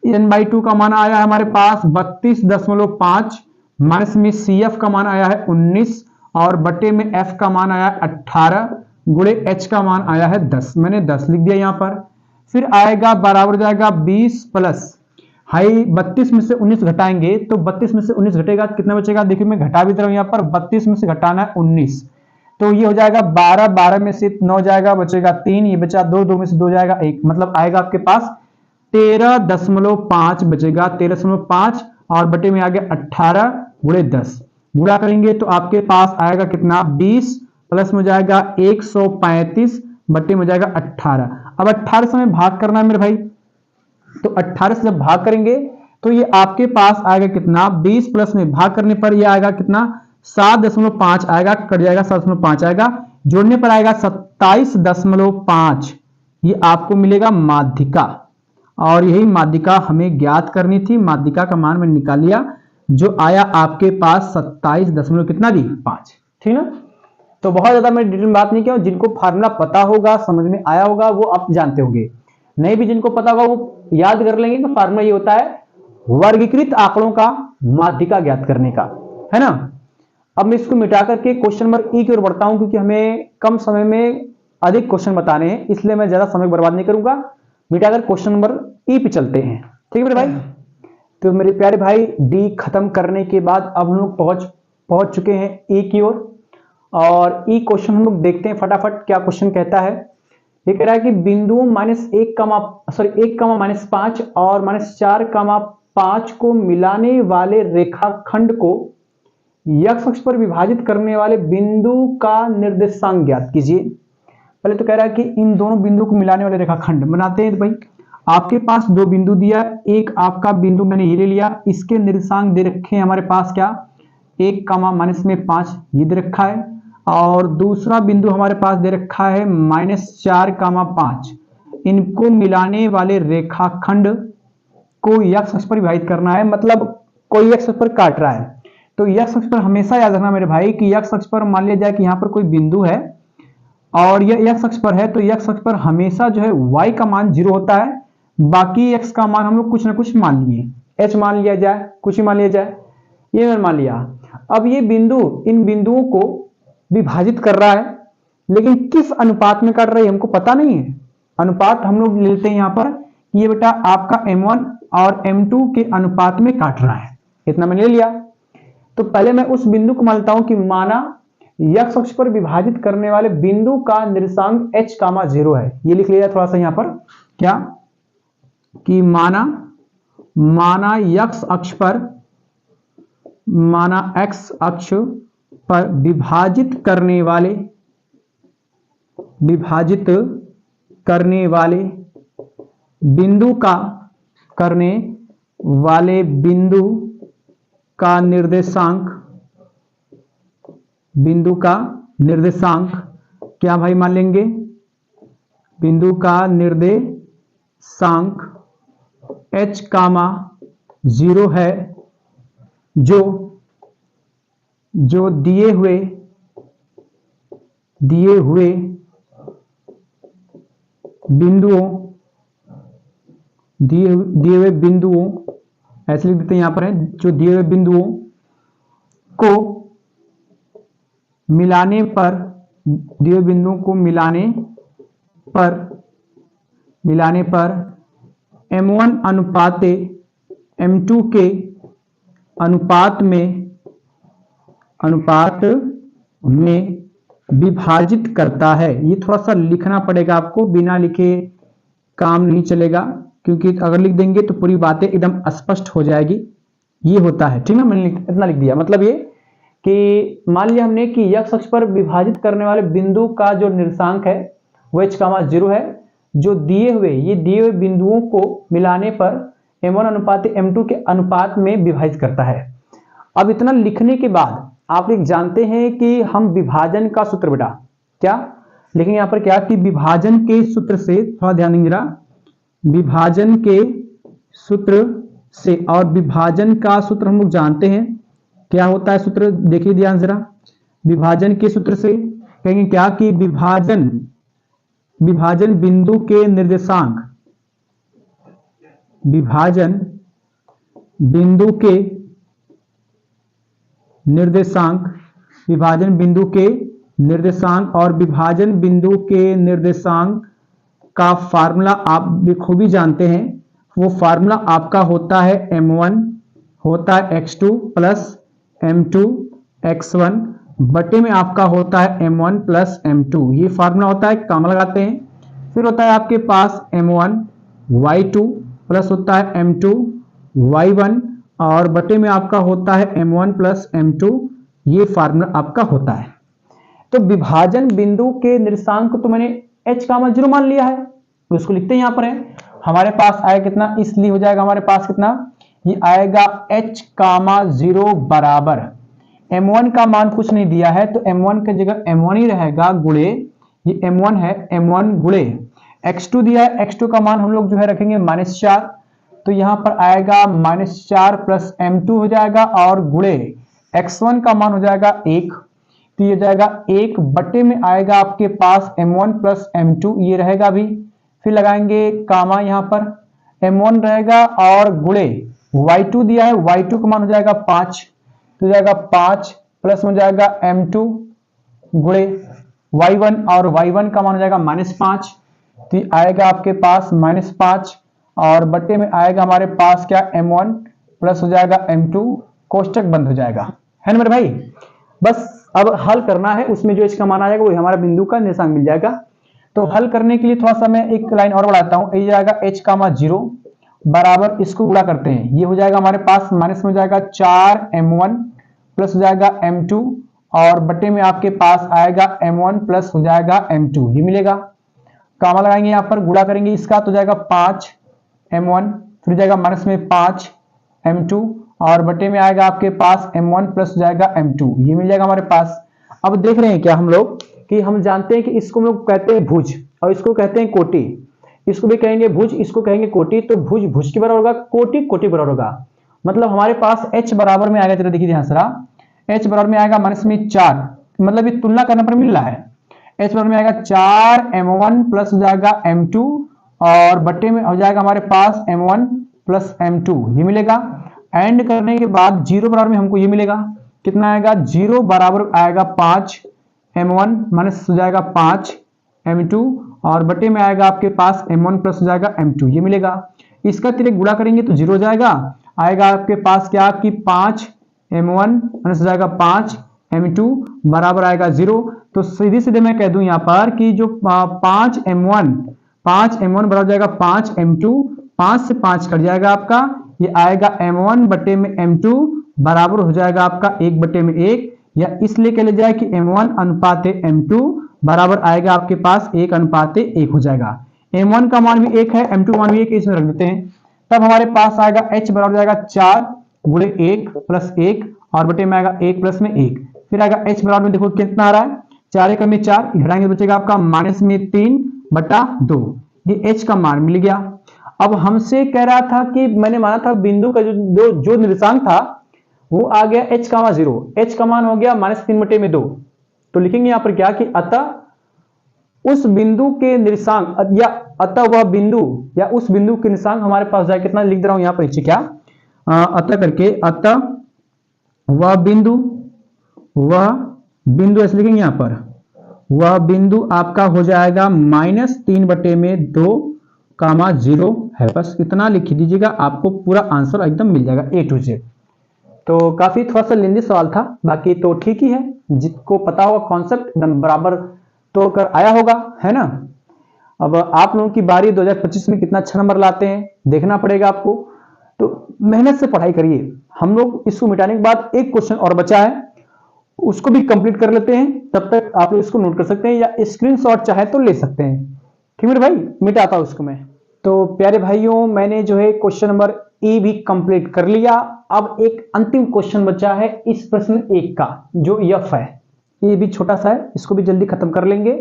n बाई 2 का मान आया है हमारे पास 32.5, माइनस में CF का मान आया है 19, और बटे में F का मान आया 18, गुणे H का मान आया है 10, मैंने 10 लिख दिया यहां पर। फिर आएगा बराबर जाएगा 20 प्लस 32 में से 19 घटाएंगे तो 32 में से 19 घटेगा कितना बचेगा, देखिए मैं घटा भी दे रहा हूं यहां पर, 32 में से घटाना है 19, तो ये हो जाएगा 12 में से 9 जाएगा, बचेगा 3, ये बचा 2 में से 2 जाएगा 1, मतलब आएगा आपके पास 13.5 बचेगा, 13.5, और बटे में आ गया 18 गुणे 10, गुणा करेंगे तो आपके पास आएगा कितना 20 प्लस में जाएगा 135 बटे में जाएगा 18। अब 18 से में भाग करना है मेरे भाई, तो 18 से जब भाग करेंगे तो ये आपके पास आएगा कितना, 20 प्लस में भाग करने पर ये आएगा कितना 7.5 आएगा, कट जाएगा 7.5 आएगा, जोड़ने पर आएगा 27.5, ये आपको मिलेगा माध्यिका, और यही माध्यिका हमें ज्ञात करनी थी। माध्यिका का मान मैंने निकाल लिया, जो आया आपके पास 27 कितना दी 5, ठीक ना। तो बहुत ज्यादा मैं डिटेल में बात नहीं किया, जिनको फार्मूला पता होगा समझ में आया होगा वो आप जानते होंगे, नहीं भी जिनको पता होगा वो याद कर लेंगे कि फार्मूला ये होता है वर्गीकृत आंकड़ों का माध्यिका ज्ञात करने का, है ना। अब मैं इसको मिटा करके क्वेश्चन नंबर ई की ओर बढ़ता हूं, क्योंकि हमें कम समय में अधिक क्वेश्चन बताने हैं, इसलिए मैं ज्यादा समय बर्बाद नहीं करूंगा। मिटाकर क्वेश्चन नंबर ई पे चलते हैं, ठीक है मेरे भाई। तो मेरे प्यारे भाई डी खत्म करने के बाद अब हम लोग पहुंच चुके हैं ई की ओर, और ई क्वेश्चन हम लोग देखते हैं फटाफट क्या क्वेश्चन कहता है। ये कह रहा है कि बिंदुओं -1, -5 और -4, 5 को मिलाने वाले रेखाखंड को x अक्ष पर विभाजित करने वाले बिंदु का निर्देशांक ज्ञात कीजिए। पहले तो कह रहा है कि इन दोनों बिंदु को मिलाने वाले रेखाखंड बनाते हैं। तो भाई आपके पास दो बिंदु दिया, एक आपका बिंदु मैंने ये ले लिया, इसके निर्देशांक दे रखे हैं हमारे पास क्या, 1, -5 ये दे रखा है, और दूसरा बिंदु हमारे पास दे रखा है -4, 5। इनको मिलाने वाले रेखाखंड को x अक्ष पर विभाजित करना है, मतलब कोई x अक्ष पर काट रहा है। तो x अक्ष पर हमेशा याद रखना मेरे भाई कि x अक्ष पर मान लिया जाए कि यहां पर कोई बिंदु है और यह x अक्ष पर है, तो x अक्ष पर हमेशा जो है y का मान 0 होता है, बाकी x का मान हम लोग कुछ ना कुछ मान लिए, h मान लिया जाए, कुछ ही मान लिया जाए, ये मैंने मान लिया। अब ये बिंदु इन बिंदुओं को विभाजित कर रहा है, लेकिन किस अनुपात में काट रहा है हमको पता नहीं है। अनुपात हम लोग लेते हैं यहां पर, ये बेटा आपका m1 और m2 के अनुपात में काट रहा है, इतना मैंने ले लिया। तो पहले मैं उस बिंदु को मानता हूं कि माना x अक्ष पर विभाजित करने वाले बिंदु का निर्देशांक h, 0 है। ये लिख लिया थोड़ा सा यहां पर क्या, कि माना x अक्ष पर, माना x अक्ष पर विभाजित करने वाले बिंदु का निर्देशांक क्या भाई मान लेंगे, बिंदु का निर्देशांक h, 0 है, जो दिए हुए बिंदुओं ऐसे लिख देते हैं यहां पर है, जो दिए हुए बिंदुओं को मिलाने पर m1 अनुपात m2 के अनुपात में विभाजित करता है। ये थोड़ा सा लिखना पड़ेगा आपको, बिना लिखे काम नहीं चलेगा, क्योंकि अगर लिख देंगे तो पूरी बातें एकदम स्पष्ट हो जाएगी। ये होता है, ठीक है, मैंने इतना लिख दिया। मतलब ये कि मान लिया हमने कि x अक्ष पर विभाजित करने वाले बिंदु का जो निर्देशांक है वो h, 0 है, जो दिए हुए बिंदुओं को मिलाने पर m1 अनुपात m2 के अनुपात में विभाजित करता है। अब इतना लिखने के बाद आप लोग जानते हैं कि हम विभाजन का सूत्र बेटा क्या लिखेंगे यहां पर, क्या कि विभाजन के सूत्र से, थोड़ा ध्यान देंगे जरा, विभाजन के सूत्र से, और विभाजन का सूत्र हम लोग जानते हैं क्या होता है सूत्र, देखिए ध्यान जरा। विभाजन के सूत्र से कहेंगे क्या कि विभाजन बिंदु के निर्देशांक, विभाजन बिंदु के निर्देशांक और विभाजन बिंदु के निर्देशांक का फार्मूला आप बखूबी जानते हैं। वो फार्मूला आपका होता है m1 होता है x2 प्लस m2 x1 बटे में आपका होता है m1 प्लस m2। ये फार्मूला होता है, काम लगाते हैं। फिर होता है आपके पास m1 y2 प्लस होता है m2 y1 और बटे में आपका होता है m1 प्लस m2। ये फार्मूला आपका होता है। तो विभाजन बिंदु के निर्देशांक को तो मैंने h, 0 मान लिया है, तो उसको लिखते हैं यहां पर है। हमारे पास आएगा कितना, इसलिए हो जाएगा हमारे पास कितना, ये आएगा h, 0 बराबर m1 का मान कुछ नहीं दिया है, तो m1 की जगह m1 ही रहेगा गुणे, ये m1 है, m1 गुणे x2 दिया है, x2 का मान हम लोग जो है रखेंगे -4, तो यहां पर आएगा -4 प्लस m2 हो जाएगा और गुणे x1 का मान हो जाएगा 1, तो ये जाएगा 1 बटे में आएगा आपके पास m1 प्लस m2 ये रहेगा भी। फिर लगाएंगे कामा, यहां पर m1 रहेगा और गुणे y2 दिया है, y2 का मान हो जाएगा 5, तो हो जाएगा 5 प्लस हो जाएगा m2 गुणे y1, और y1 का मान हो जाएगा -5, तो ये आएगा आपके पास -5 और बट्टे में आएगा हमारे पास क्या m1 प्लस हो जाएगा m2, कोष्टक बंद हो जाएगा, है ना मेरे भाई। बस अब हल करना है, उसमें जो h का मान आएगा वही हमारा बिंदु का निर्देशांक मिल जाएगा। तो हल करने के लिए थोड़ा सा मैं एक लाइन और बढ़ाता हूं, ये जाएगा h का मान 0 बराबर, इसको गुणा करते हैं, ये हो जाएगा हमारे पास माइनस में हो जाएगा 4m1 प्लस हो जाएगा m2 और बट्टे में आपके पास आएगा m1 प्लस हो जाएगा m2, ये मिलेगा। कामा लगाएंगे यहाँ पर, गुणा करेंगे इसका तो जाएगा 5m1 फिर जाएगा माइनस में 5m2 और बटे में आएगा आपके पास m1 प्लस हो जाएगा m2, ये मिल जाएगा हमारे पास। अब देख रहे हैं क्या हम लोग कि हम जानते हैं कि इसको हम लोग कहते हैं भुज और इसको कहते हैं कोटि, इसको भी कहेंगे भुज, इसको कहेंगे कोटि। तो भुज भुज के बराबर होगा, कोटि कोटि बराबर होगा। मतलब हमारे पास h बराबर में आएगा, चलो देखिए ध्यान से, h बराबर में आएगा माइनस में 4, मतलब ये तुलना करने पर मिल रहा है, h बराबर में आएगा 4m1 प्लस हो जाएगा m2 और बट्टे में हो जाएगा हमारे पास m1 प्लस m2, ये मिलेगा। एंड करने के बाद 0 बराबर में हमको ये मिलेगा, कितना आएगा, 0 बराबर आएगा 5m1 माइनस हो जाएगा 5m2 और बटे में आएगा आपके पास m1 प्लस हो जाएगा m2, ये मिलेगा। इसका तिरक गुणा करेंगे तो 0 हो जाएगा, आएगा आपके पास क्या कि 5m1 माइनस हो जाएगा 5m2 बराबर आएगा 0। तो सीधे सीधे मैं कह दूं यहाँ पर कि जो 5m1 बराबर हो जाएगा 5m2, 5 से 5 कट जाएगा आपका, ये आएगा m1 बटे में m2 बराबर हो जाएगा आपका 1 बटे में 1, या इसलिए कह लिया जाए कि m1 अनुपात m2 बराबर आएगा आपके पास 1 अनुपात 1 हो जाएगा। m1 का मान भी 1 है, m2 का मान भी 1 है, इसमें रख देते हैं। तब हमारे पास आएगा h बराबर जाएगा 4 गुणे 1 प्लस 1 और बटे में आएगा 1 प्लस में 1, फिर आएगा h बराबर में देखो कितना आ रहा है, 4 एकम में 4, घटाएंगे तो बचेगा आपका माइनस में 3 बटा 2, ये h का मान मिल गया। अब हमसे कह रहा था कि मैंने माना था बिंदु का जो निर्देशांक था वो आ गया h का मान 0, h का मान हो गया -3 बटे में 2। तो लिखेंगे यहाँ पर क्या कि अतः उस बिंदु के निर्देशांक या अतः वह बिंदु या उस बिंदु के निर्देशांक हमारे पास जाए, कितना लिख दे रहा हूं यहाँ पर नीचे क्या, अतः करके, अतः वह बिंदु ऐसे लिखेंगे यहाँ पर, वह बिंदु आपका हो जाएगा -3 बटे में 2 कामा 0 है, बस इतना लिख दीजिएगा, आपको पूरा आंसर एकदम मिल जाएगा A to Z। तो काफी थोड़ा सा लेंदी सवाल था, बाकी तो ठीक ही है, जिसको पता होगा कॉन्सेप्ट एकदम बराबर तोड़कर आया होगा, है ना। अब आप लोगों की बारी 2025 में कितना अच्छा नंबर लाते हैं देखना पड़ेगा आपको, तो मेहनत से पढ़ाई करिए। हम लोग इसको मिटाने के बाद एक क्वेश्चन और बचा है, उसको भी कंप्लीट कर लेते हैं, तब तक आप लोग इसको नोट कर सकते हैं या स्क्रीनशॉट चाहे तो ले सकते हैं। ठीक है भाई, मिटाता हूं उसको मैं। तो प्यारे भाइयों, मैंने जो है क्वेश्चन नंबर ए भी कंप्लीट कर लिया। अब एक अंतिम क्वेश्चन बचा है इस प्रश्न 1 का, जो यफ है, ये भी छोटा सा है, इसको भी जल्दी खत्म कर लेंगे।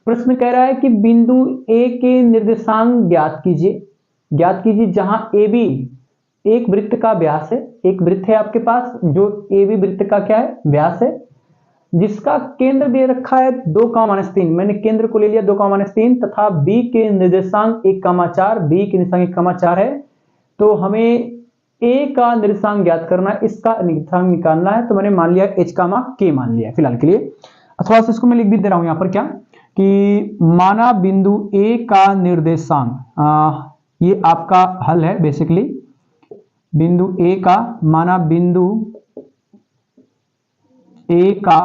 प्रश्न कह रहा है कि बिंदु ए के निर्देशांक ज्ञात कीजिए जहां ए बी एक वृत्त का व्यास है, एक वृत्त है आपके पास जो ए बी वृत्त का क्या है, व्यास है, जिसका केंद्र दे रखा है 2,-3, मैंने केंद्र को ले लिया 2,-3 तथा b के निर्देशांक 1,4, b के निर्देशांक 1,4 है। तो हमें a का निर्देशांक ज्ञात करना है, इसका निर्देशांक निकालना है। तो मैंने मान लिया h का मान k मान लिया फिलहाल के लिए, अथवा इसको मैं लिख भी दे रहा हूं यहाँ पर क्या कि माना बिंदु a का निर्देशांक, ये आपका हल है बेसिकली, बिंदु a का, माना बिंदु a का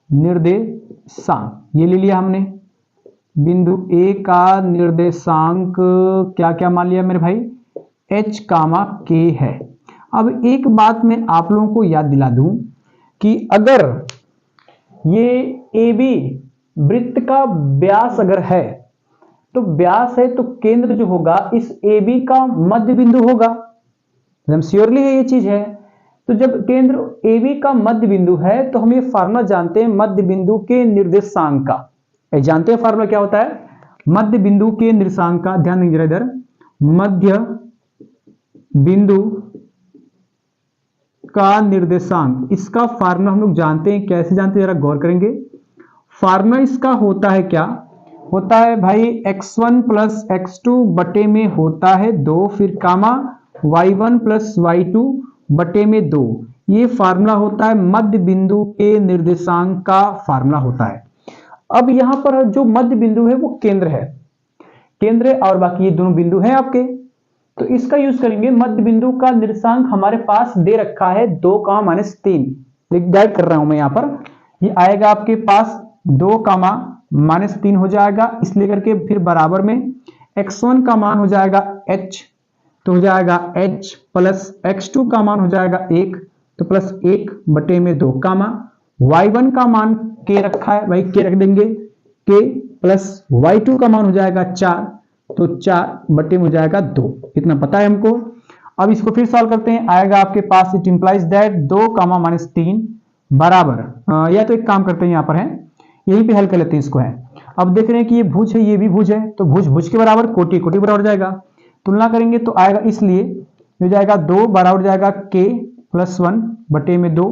निर्देशांक, ये ले लिया हमने, बिंदु a का निर्देशांक क्या क्या मान लिया मेरे भाई, h कामा k है। अब एक बात मैं आप लोगों को याद दिला दूं कि अगर ये AB वृत्त का व्यास अगर है, तो व्यास है तो केंद्र जो होगा इस AB का मध्य बिंदु होगा, एकदम श्योरली है ये चीज है। तो जब केंद्र AB का मध्य बिंदु है तो हम ये फार्मूला जानते हैं मध्य बिंदु के निर्देशांक का, जानते हैं फार्मूला क्या होता है मध्य बिंदु के निर्देशांक का, ध्यान दीजिए इधर, मध्य बिंदु का निर्देशांक, इसका फार्मूला हम लोग जानते हैं, कैसे जानते हैं जरा गौर करेंगे। फार्मूला इसका होता है क्या, होता है भाई x1 प्लस x2 बटे में होता है 2, फिर कामा y1 प्लस y2 बटे में 2। ये फार्मूला होता है मध्य बिंदु के निर्देशांक का फार्मूला होता है। अब यहां पर जो मध्य बिंदु है वो केंद्र है, और बाकी ये दोनों बिंदु हैं आपके, तो इसका यूज करेंगे। मध्य बिंदु का निर्देशांक हमारे पास दे रखा है 2, -3 गाइड कर रहा हूं मैं यहां पर। ये आएगा आपके पास 2, -3 हो जाएगा, इसलिए करके फिर बराबर में x1 का मान हो जाएगा h, तो हो जाएगा h प्लस x2 का मान हो जाएगा 1, तो प्लस 1 बटे में 2, y1 का मान k रखा है भाई, k रख देंगे, k प्लस y2 का मान हो जाएगा 4, तो 4 बटे में हो जाएगा 2। इतना पता है हमको। अब इसको फिर सॉल्व करते हैं, आएगा आपके पास इट इंप्लाइज दैट 2, -3 बराबर, या तो एक काम करते हैं यहाँ पर है, यहीं पे हल कर लेते हैं इसको है। अब देख रहे हैं कि ये भुज है, ये भी भुज है, तो भुज भुज के बराबर, कोटि कोटि बराबर जाएगा, तुलना करेंगे तो आएगा, इसलिए हो जाएगा 2 बराबर जाएगा k प्लस 1 बटे में 2,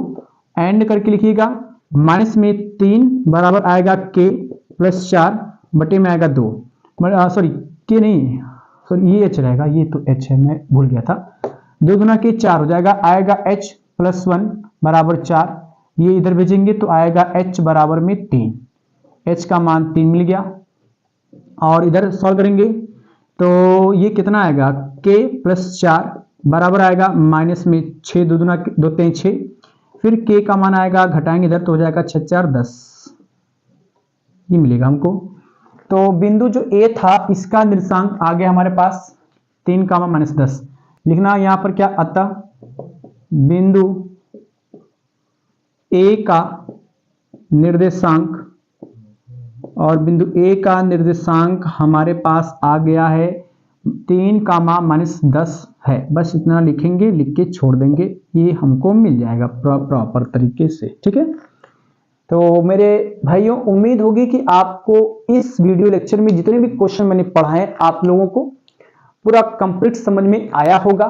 एंड करके लिखिएगा, माइनस में 3 बराबर आएगा k प्लस 4 बटे में आएगा 2, सॉरी k नहीं, सॉरी ये h रहेगा, ये तो h है, मैं भूल गया था, 2 गुना के 4 हो जाएगा, आएगा h प्लस 1 बराबर 4, ये इधर भेजेंगे तो आएगा h बराबर में 3, h का मान 3 मिल गया। और इधर सॉल्व करेंगे तो ये कितना आएगा, k प्लस 4 बराबर आएगा माइनस में 6, 2 दूना 2 3 6, फिर k का मान आएगा, घटाएंगे इधर तो हो जाएगा 6 4 10, ये मिलेगा हमको। तो बिंदु जो a था इसका निर्देशांक आ गया हमारे पास 3, -10 लिखना यहाँ पर क्या, अतः बिंदु a का निर्देशांक, और बिंदु a का निर्देशांक हमारे पास आ गया है 3, -10 है। बस इतना लिखेंगे, लिख के छोड़ देंगे, ये हमको मिल जाएगा प्रॉपर तरीके से, ठीक है। तो मेरे भाइयों, उम्मीद होगी कि आपको इस वीडियो लेक्चर में जितने भी क्वेश्चन मैंने पढ़ाए आप लोगों को पूरा कंप्लीट समझ में आया होगा।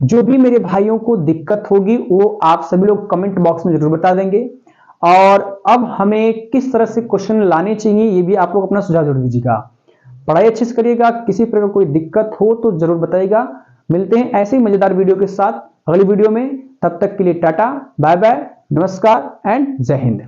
जो भी मेरे भाइयों को दिक्कत होगी वो आप सभी लोग कमेंट बॉक्स में जरूर बता देंगे, और अब हमें किस तरह से क्वेश्चन लाने चाहिए ये भी आप लोग अपना सुझाव जरूर दीजिएगा। पढ़ाई अच्छे से करिएगा, किसी प्रकार कोई दिक्कत हो तो जरूर बताइएगा। मिलते हैं ऐसे ही मजेदार वीडियो के साथ अगली वीडियो में, तब तक के लिए टाटा, बाय बाय, नमस्कार एंड जय हिंद।